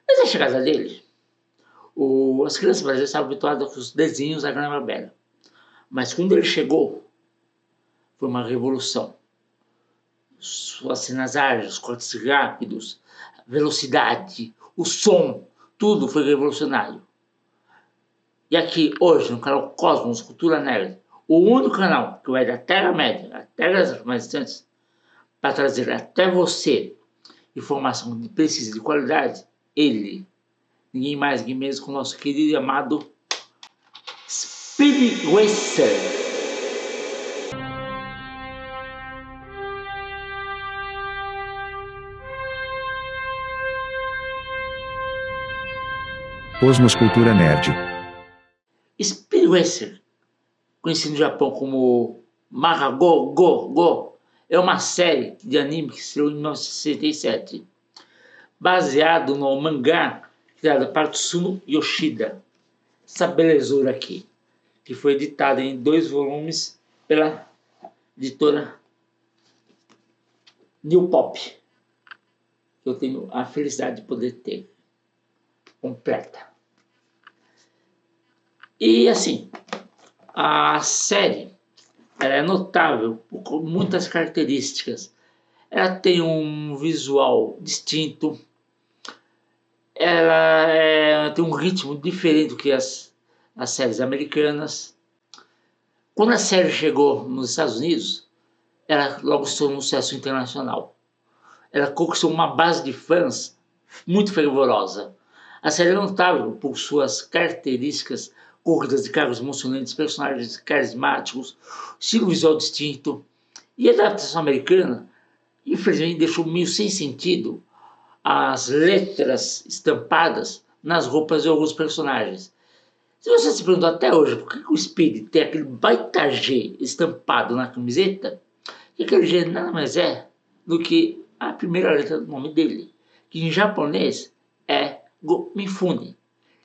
Mas a chegada dele, as crianças brasileiras estavam habituadas com os desenhos da Hanna-Barbera. Mas quando ele chegou, foi uma revolução. Suas cenas ágeis, os cortes rápidos, a velocidade, o som, tudo foi revolucionário. E aqui, hoje, no canal Cosmos Cultura Nerd, o único canal que vai da Terra-média até as mais distantes, para trazer até você informação de precisa e de qualidade, ele, ninguém mais, ninguém menos que o nosso querido e amado Speed Racer. Cosmos Cultura Nerd. Speed Racer, conhecido no Japão como Mahago Go, é uma série de anime que estreou em 1967, baseado no mangá criado por Tsuno Yoshida. Essa belezura aqui, que foi editada em 2 volumes pela editora New Pop, que eu tenho a felicidade de poder ter completa. E assim, a série ela é notável por muitas características. Ela tem um visual distinto, ela tem um ritmo diferente do que as séries americanas. Quando a série chegou nos Estados Unidos, ela logo se tornou um sucesso internacional. Ela conquistou uma base de fãs muito fervorosa. A série é notável por suas características, corridas de carros emocionantes, personagens carismáticos, estilo visual distinto. E a adaptação americana, infelizmente, deixou meio sem sentido as letras estampadas nas roupas de alguns personagens. Se você se perguntou até hoje por que o Speed tem aquele baita G estampado na camiseta, que aquele G nada mais é do que a primeira letra do nome dele, que em japonês é Go Mifune.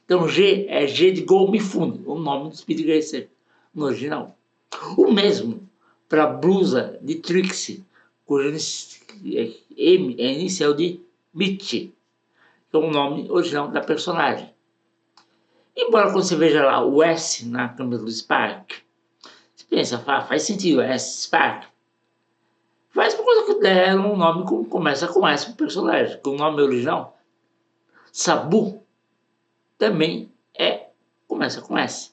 Então G é G de Go Mifune, o nome do Speed Racer no original. O mesmo para a blusa de Trixie, cujo M é inicial de Michi, que é o nome original da personagem. Embora quando você veja lá o S na camisa do Spark, você pensa, faz sentido, S Spark. Faz por conta que deram um nome que começa com S para o personagem, que o nome original, Sabu, também começa com S.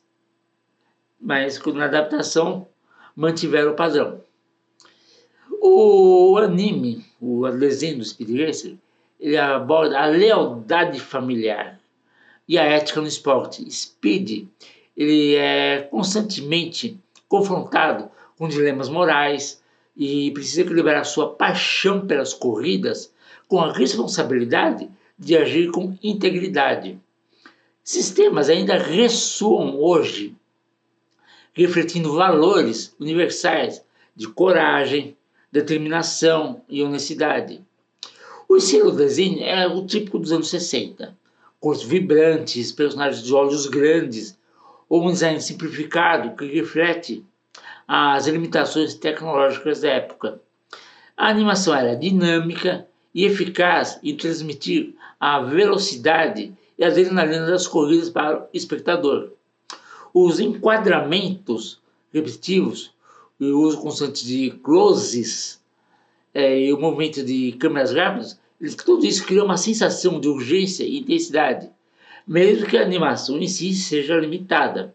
Mas na adaptação mantiveram o padrão. O anime, o desenho do Speed Racer, ele aborda a lealdade familiar e a ética no esporte. Speed, ele é constantemente confrontado com dilemas morais e precisa equilibrar sua paixão pelas corridas com a responsabilidade de agir com integridade. Esses temas ainda ressoam hoje, refletindo valores universais de coragem, determinação e honestidade. O estilo do desenho é o típico dos anos 60, cores vibrantes, personagens de olhos grandes, ou um design simplificado que reflete as limitações tecnológicas da época. A animação era dinâmica e eficaz em transmitir a velocidade e a adrenalina das corridas para o espectador. Os enquadramentos repetitivos e o uso constante de closes e o movimento de câmeras rápidas, tudo isso cria uma sensação de urgência e intensidade, mesmo que a animação em si seja limitada.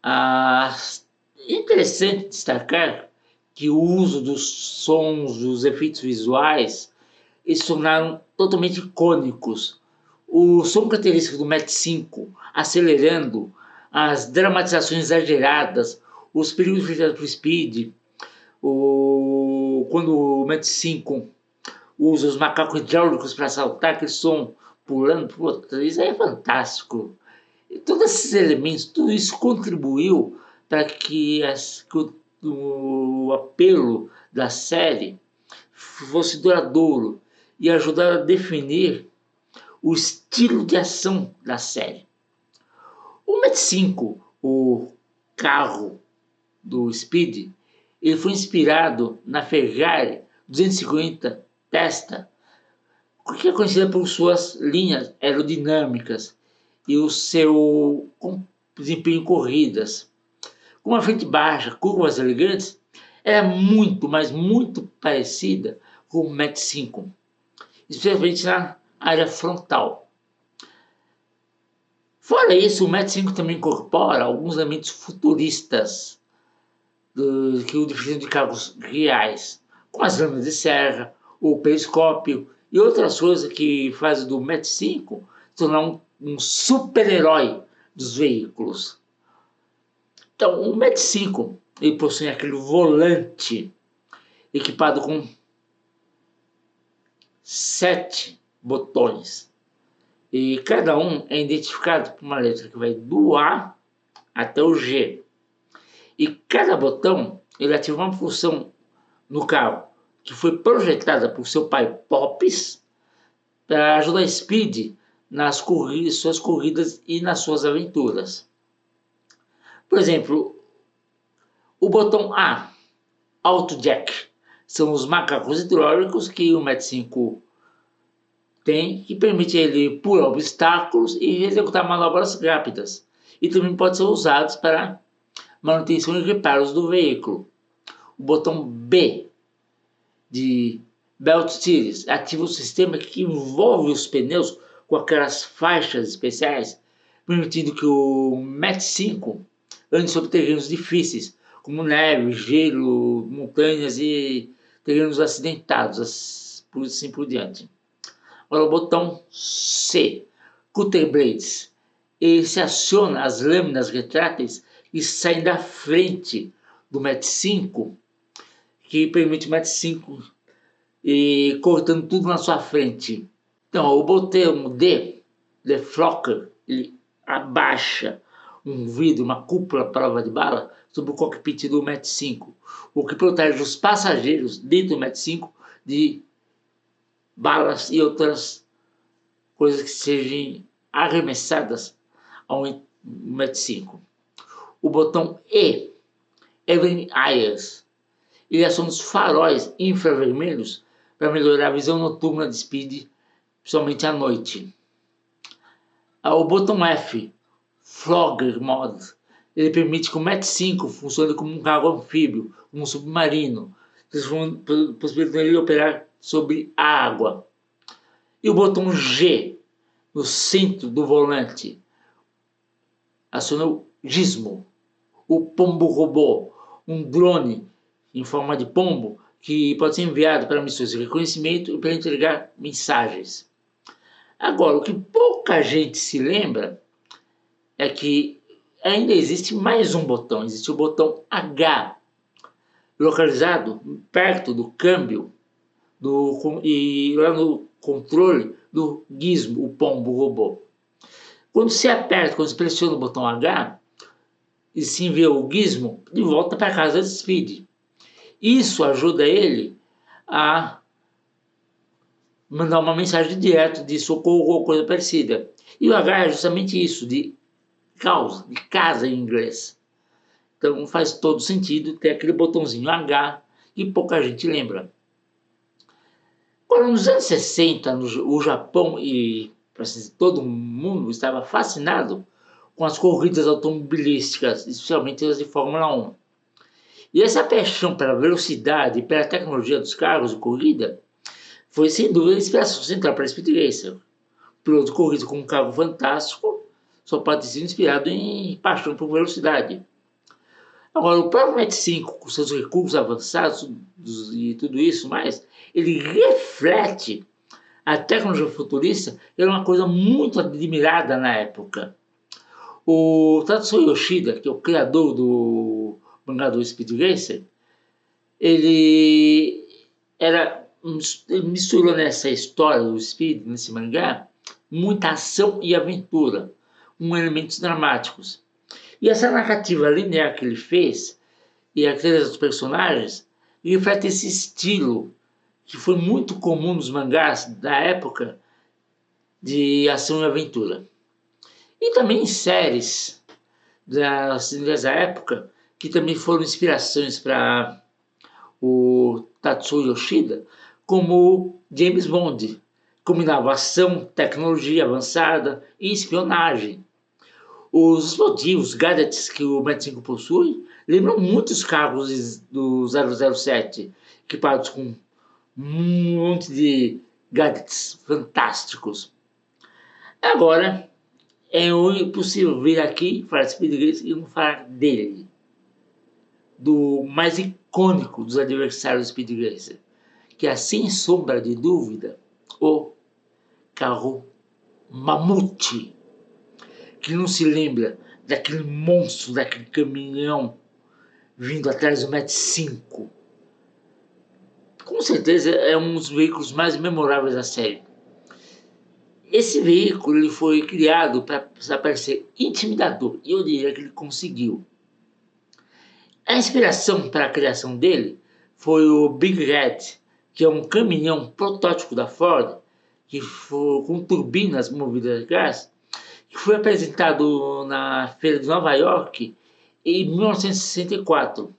É interessante destacar que o uso dos sons, dos efeitos visuais, eles se tornaram totalmente icônicos. O som característico do Match 5, acelerando, as dramatizações exageradas, os perigos enfrentados por Speed, quando o Match 5 usa os macacos hidráulicos para saltar, aquele som pulando, isso aí é fantástico. E todos esses elementos, tudo isso contribuiu para que o apelo da série fosse duradouro e ajudar a definir o estilo de ação da série. O Match 5, o carro do Speed, ele foi inspirado na Ferrari 250 Testa, que é conhecida por suas linhas aerodinâmicas e o seu desempenho em corridas. Com uma frente baixa, curvas elegantes, era muito, mas muito parecida com o Mach 5, especialmente na área frontal. Fora isso, o Mach 5 também incorpora alguns elementos futuristas que o diferenciam de carros reais, como as lâminas de serra, o periscópio e outras coisas que fazem do Mach 5 se tornar um super-herói dos veículos. Então, o Mach 5 ele possui aquele volante equipado com 7 botões. E cada um é identificado por uma letra que vai do A até o G. E cada botão ele ativa uma função no carro que foi projetada por seu pai Pops para ajudar Speed nas suas corridas e nas suas aventuras. Por exemplo, o botão A, Auto Jack, são os macacos hidráulicos que o Mach 5 tem, que permite ele pular obstáculos e executar manobras rápidas. E também pode ser usados para manutenção e reparos do veículo. O botão B, de Belt Series, ativa o sistema que envolve os pneus com aquelas faixas especiais, permitindo que o Mach 5 ande sobre terrenos difíceis, como neve, gelo, montanhas e terrenos acidentados, assim por diante. Agora o botão C, Cutter Blades, ele se aciona as lâminas retráteis e saem da frente do Mach 5, que permite o Mach 5 e cortando tudo na sua frente. Então, o botão D, Defrocker, ele abaixa um vidro, uma cúpula à prova de bala sobre o cockpit do Mach 5, o que protege os passageiros dentro do Mach 5 de balas e outras coisas que sejam arremessadas ao Mach 5. O botão E, Evening Eyes, ele aciona os faróis infravermelhos para melhorar a visão noturna de Speed, principalmente à noite. O botão F, Flogger Mode, ele permite que o Mach 5 funcione como um carro anfíbio, um submarino, possibilitando ele operar sobre a água. E o botão G, no centro do volante, aciona o Gizmo, o pombo robô, um drone em forma de pombo que pode ser enviado para missões de reconhecimento e para entregar mensagens. Agora, o que pouca gente se lembra é que ainda existe mais um botão, existe o botão H, localizado perto do câmbio e lá no controle do Gizmo, o pombo robô. Quando se pressiona o botão H, e se envia o Gizmo de volta para a casa de Speed. Isso ajuda ele a mandar uma mensagem direto de socorro ou coisa parecida. E o H é justamente isso, de casa em inglês. Então faz todo sentido ter aquele botãozinho H que pouca gente lembra. Agora, nos anos 60, o Japão e todo mundo estava fascinado com as corridas automobilísticas, especialmente as de Fórmula 1. E essa paixão pela velocidade e pela tecnologia dos carros de corrida foi sem dúvida a inspiração central para Speed Racer. O piloto de corrida com um carro fantástico só pode ser inspirado em paixão por velocidade. Agora, o próprio Mach 5, com seus recursos avançados e tudo isso mais, ele reflete a tecnologia futurista, que era uma coisa muito admirada na época. O Tatsuya Yoshida, que é o criador do mangá do Speed Racer, ele misturou nessa história do Speed, nesse mangá, muita ação e aventura, com elementos dramáticos. E essa narrativa linear que ele fez, e a criação dos personagens, reflete esse estilo que foi muito comum nos mangás da época de ação e aventura. E também em séries dessa época, que também foram inspirações para o Tatsuya Yoshida, como James Bond, combinava ação, tecnologia avançada e espionagem. Os dispositivos, gadgets que o Met 5 possui, lembram muito os carros do 007, equipados com um monte de gadgets fantásticos. Agora, é impossível vir aqui falar de Speed Racer e não falar dele, do mais icônico dos adversários do Speed Racer, que é, sem sombra de dúvida, o carro Mamute, que não se lembra daquele monstro, daquele caminhão vindo atrás do Met 5. Com certeza é um dos veículos mais memoráveis da série. Esse veículo ele foi criado para parecer intimidador, e eu diria que ele conseguiu. A inspiração para a criação dele foi o Big Red, que é um caminhão protótipo da Ford, que foi com turbinas movidas a gás, que foi apresentado na Feira de Nova York em 1964.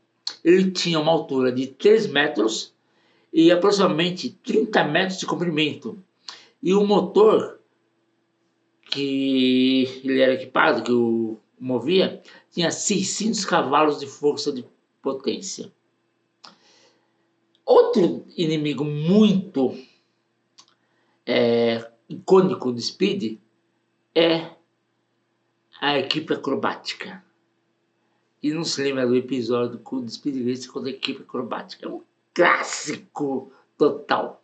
Ele tinha uma altura de 3 metros e aproximadamente 30 metros de comprimento. E o motor que ele era equipado, que o movia, tinha 600 cavalos de força de potência. Outro inimigo muito icônico do Speed é a equipe acrobática. E não se lembra do episódio do Speed Racer com a equipe acrobática. É um clássico total.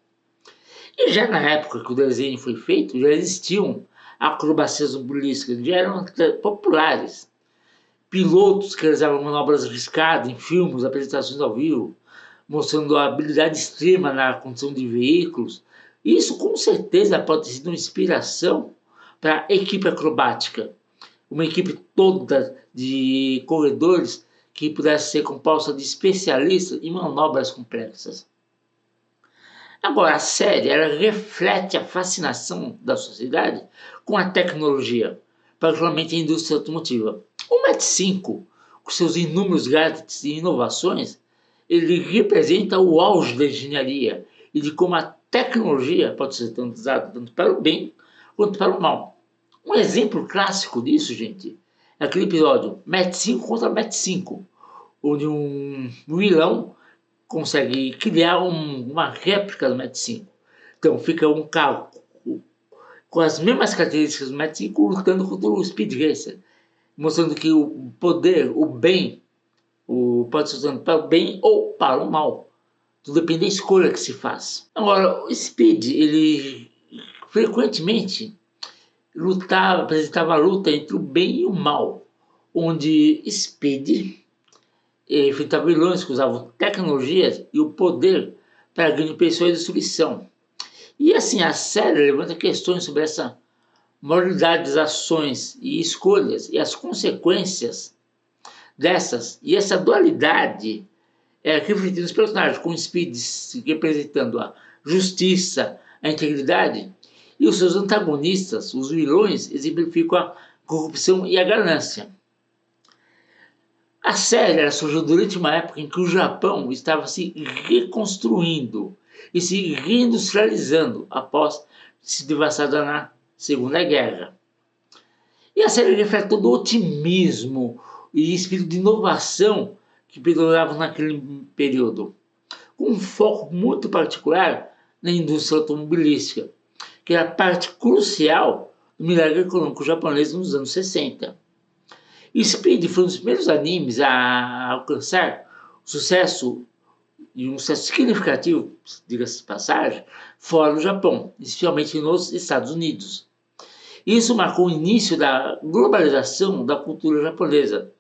E já na época que o desenho foi feito, já existiam acrobacias automobilísticas, já eram populares. Pilotos que realizavam manobras arriscadas em filmes, apresentações ao vivo, mostrando a habilidade extrema na condução de veículos. Isso com certeza pode ter sido uma inspiração para a equipe acrobática. Uma equipe toda de corredores que pudesse ser composta de especialistas em manobras complexas. Agora, a série ela reflete a fascinação da sociedade com a tecnologia, particularmente a indústria automotiva. O Met 5, com seus inúmeros gadgets e inovações, ele representa o auge da engenharia e de como a tecnologia pode ser usada tanto para o bem quanto para o mal. Um exemplo clássico disso, gente, é aquele episódio Met 5 contra Met 5, onde um vilão consegue criar uma réplica do Met 5. Então fica um carro com as mesmas características do Met 5 lutando contra o Speed Racer, mostrando que o poder, o bem, pode ser usado para o bem ou para o mal. Tudo depende da escolha que se faz. Agora, o Speed, ele frequentemente apresentava a luta entre o bem e o mal, onde Speed enfrentava vilões que usavam tecnologias e o poder para ganho de pessoa e destruição. E assim, a série levanta questões sobre essa moralidade das ações e escolhas e as consequências dessas, e essa dualidade refletida nos personagens, com o Speed representando a justiça, a integridade, e os seus antagonistas, os vilões, exemplificam a corrupção e a ganância. A série surgiu durante uma época em que o Japão estava se reconstruindo e se reindustrializando após se devastada na Segunda Guerra. E a série reflete todo o otimismo e espírito de inovação que perduravam naquele período, com um foco muito particular na indústria automobilística, que era parte crucial do milagre econômico japonês nos anos 60. E Speed foi um dos primeiros animes a alcançar sucesso, e um sucesso significativo, diga-se de passagem, fora do Japão, especialmente nos Estados Unidos. Isso marcou o início da globalização da cultura japonesa,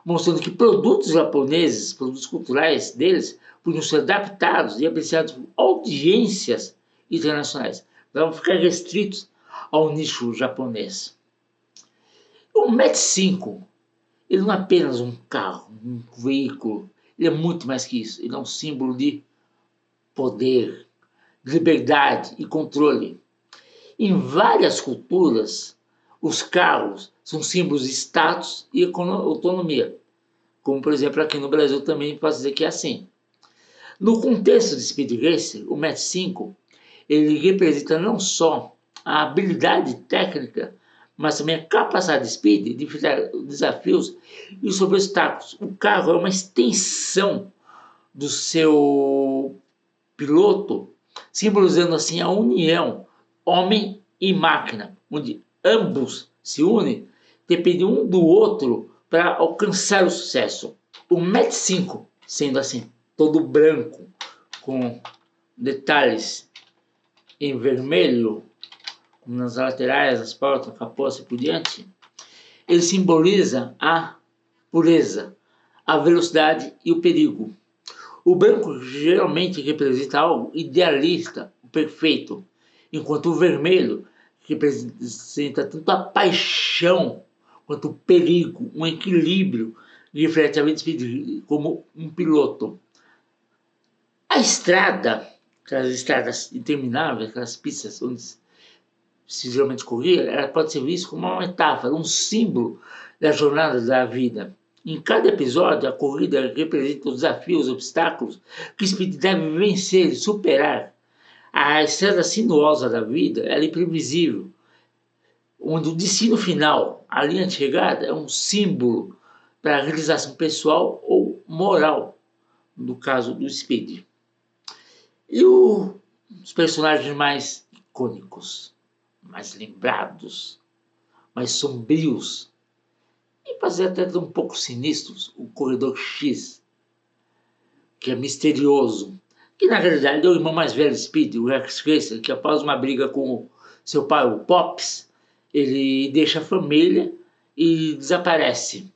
mostrando que produtos japoneses, produtos culturais deles, podiam ser adaptados e apreciados por audiências internacionais. Não ficar restritos ao nicho japonês. O Met 5, ele não é apenas um carro, um veículo, ele é muito mais que isso. Ele é um símbolo de poder, liberdade e controle. Em várias culturas, os carros são símbolos de status e autonomia, como por exemplo aqui no Brasil também posso dizer que é assim. No contexto de Speed Racer, o Met 5 ele representa não só a habilidade técnica, mas também a capacidade de Speed de enfrentar desafios e sobre obstáculos. O carro é uma extensão do seu piloto, simbolizando assim a união homem e máquina, onde ambos se unem, dependem um do outro para alcançar o sucesso. O Mach 5, sendo assim, todo branco, com detalhes em vermelho nas laterais, nas portas, no capô, assim por diante, ele simboliza a pureza, a velocidade e o perigo. O branco geralmente representa algo idealista, perfeito, enquanto o vermelho representa tanto a paixão quanto o perigo, um equilíbrio, reflete a vida como um piloto. A estrada, aquelas estradas intermináveis, aquelas pistas onde se geralmente corria, ela pode ser vista como uma metáfora, um símbolo da jornada da vida. Em cada episódio, a corrida representa os desafios, os obstáculos que o Speed deve vencer e superar. A estrada sinuosa da vida é imprevisível, onde o destino final, a linha de chegada, é um símbolo para a realização pessoal ou moral, no caso do Speed. E os personagens mais icônicos, mais lembrados, mais sombrios, e fazer até um pouco sinistros, o Corredor X, que é misterioso, que na realidade é o irmão mais velho do Speed, o Rex Racer, que após uma briga com seu pai, o Pops, ele deixa a família e desaparece.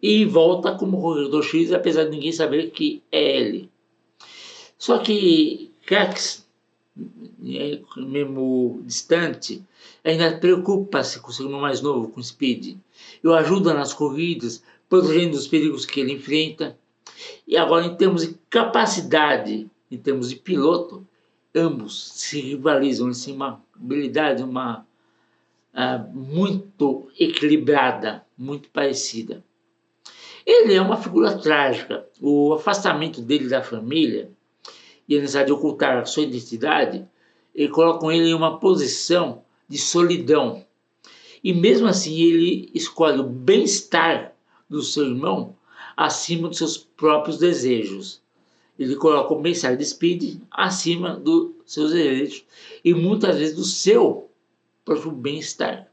E volta como Corredor X, apesar de ninguém saber que é ele. Só que Rex, mesmo distante, ainda preocupa-se com o seu irmão mais novo, com Speed, e o ajuda nas corridas, protegendo os perigos que ele enfrenta. E agora, em termos de capacidade, em termos de piloto, ambos se rivalizam. Eles têm uma habilidade muito equilibrada, muito parecida. Ele é uma figura trágica. O afastamento dele da família e a necessidade de ocultar a sua identidade, ele coloca ele em uma posição de solidão. E mesmo assim ele escolhe o bem-estar do seu irmão acima dos seus próprios desejos. Ele coloca o bem-estar de Speed acima dos seus desejos e muitas vezes do seu próprio bem-estar.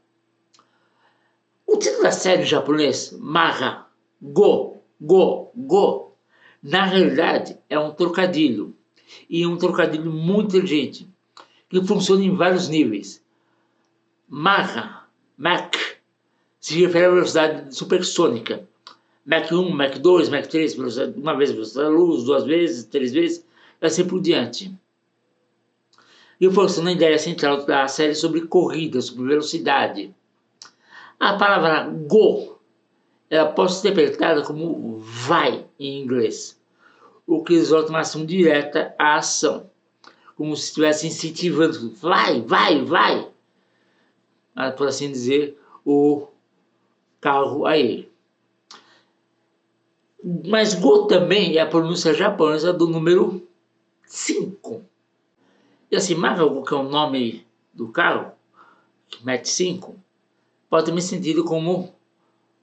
O título da série em japonês, Maha, Go, Go, Go, na realidade é um trocadilho. E um trocadilho muito inteligente, que funciona em vários níveis. Maha, Mach, se refere à velocidade supersônica. Mach 1, Mach 2, Mach 3, uma vez velocidade da luz, duas vezes, três vezes, e assim por diante. E forçando a ideia central da série sobre corrida, sobre velocidade. A palavra go, ela pode ser interpretada como vai em inglês, o que exalta uma ação direta à ação, como se estivesse incentivando, vai, vai, vai, por assim dizer, o carro a ele. Mas Go também é a pronúncia japonesa do número 5. E assim, Maga-Go, que é o nome do carro, Mach 5, pode também ser entendido como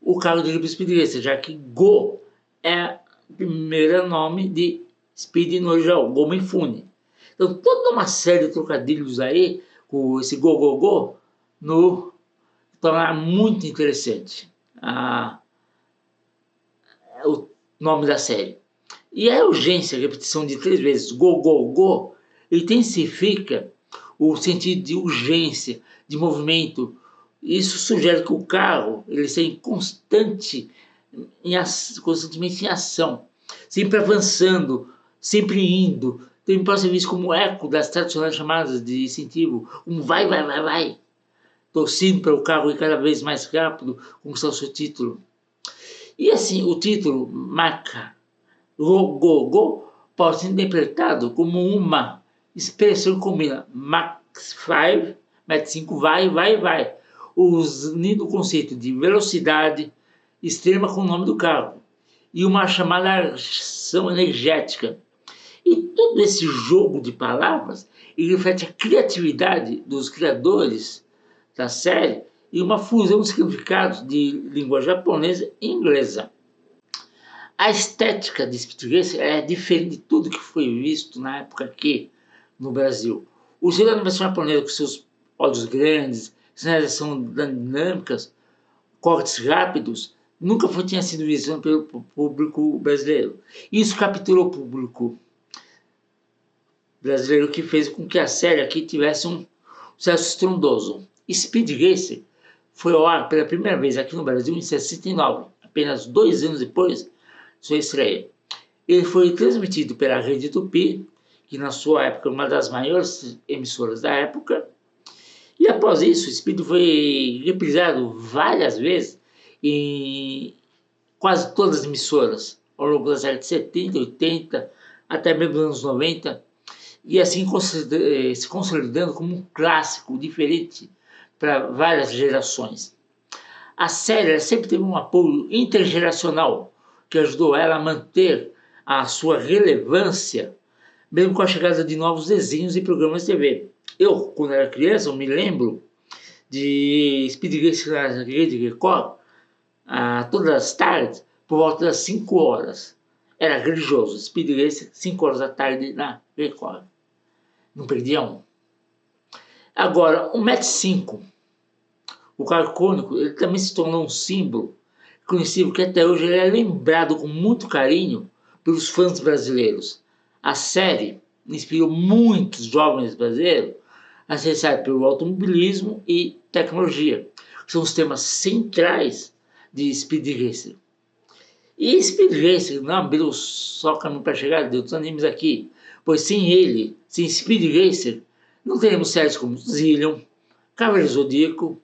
o carro de Speed Racer, já que Go é o primeiro nome de Speed no original, Go Mifune. Então, toda uma série de trocadilhos aí, com esse Go, Go, Go, no torna muito interessante o nome da série. E a urgência, a repetição de 3 vezes, Go, Go, Go, intensifica o sentido de urgência, de movimento. Isso sugere que o carro ele esteja constantemente em ação, sempre avançando, sempre indo. Também pode ser visto como eco das tradicionais chamadas de incentivo, vai, vai, vai, vai, torcendo para o carro ir cada vez mais rápido, conquistar o seu título. E assim, o título Maca, Go, Go, Go, pode ser interpretado como uma expressão que combina Mach 5, Mach 5, vai, vai, vai, unindo o conceito de velocidade extrema com o nome do carro e uma chamada ação energética. E todo esse jogo de palavras ele reflete a criatividade dos criadores da série e uma fusão de significados de língua japonesa e inglesa. A estética de Speed Racer é diferente de tudo que foi visto na época aqui no Brasil. O estilo da animação japonesa, com seus olhos grandes, sinalização dinâmicas, cortes rápidos, nunca tinha sido visto pelo público brasileiro. Isso capturou o público brasileiro, que fez com que a série aqui tivesse um sucesso estrondoso. Speed Racer foi ao ar pela primeira vez aqui no Brasil em 69, apenas 2 anos depois de sua estreia. Ele foi transmitido pela Rede Tupi, que na sua época era uma das maiores emissoras da época, e após isso, Speed foi reprisado várias vezes em quase todas as emissoras, ao longo das décadas de 70, 80, até mesmo nos anos 90, e assim se consolidando como um clássico diferente para várias gerações. A série sempre teve um apoio intergeracional, que ajudou ela a manter a sua relevância, mesmo com a chegada de novos desenhos e programas de TV. Eu, quando era criança, eu me lembro de Speed Racer na Rede Record, todas as tardes, por volta das 5 horas. Era religioso, Speed Racer, 5 horas da tarde na Record. Não perdia um. Agora, o Match 5, o carro icônico, ele também se tornou um símbolo conhecido, que até hoje ele é lembrado com muito carinho pelos fãs brasileiros. A série inspirou muitos jovens brasileiros a se interessar pelo automobilismo e tecnologia, que são os temas centrais de Speed Racer. E Speed Racer não abriu só caminho para a chegada de outros animes aqui, pois sem ele, sem Speed Racer, não teremos séries como Zillion, Cavaleiro Zodíaco,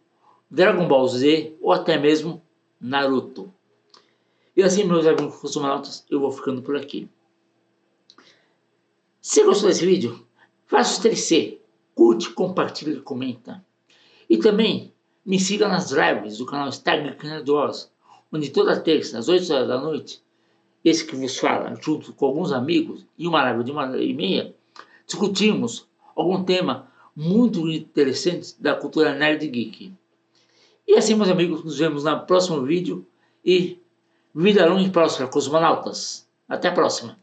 Dragon Ball Z ou até mesmo Naruto. E assim, meus amigos cosmonautas, eu vou ficando por aqui. Se gostou desse vídeo, faça o 3C, curte, compartilha e comenta. E também me siga nas lives do canal Instagram de Oz, onde toda terça, às 8 horas da noite, esse que vos fala, junto com alguns amigos, e uma live de 1h30, discutimos algum tema muito interessante da cultura nerd geek. E assim, meus amigos, nos vemos no próximo vídeo e vida longa e próspera, cosmonautas. Até a próxima!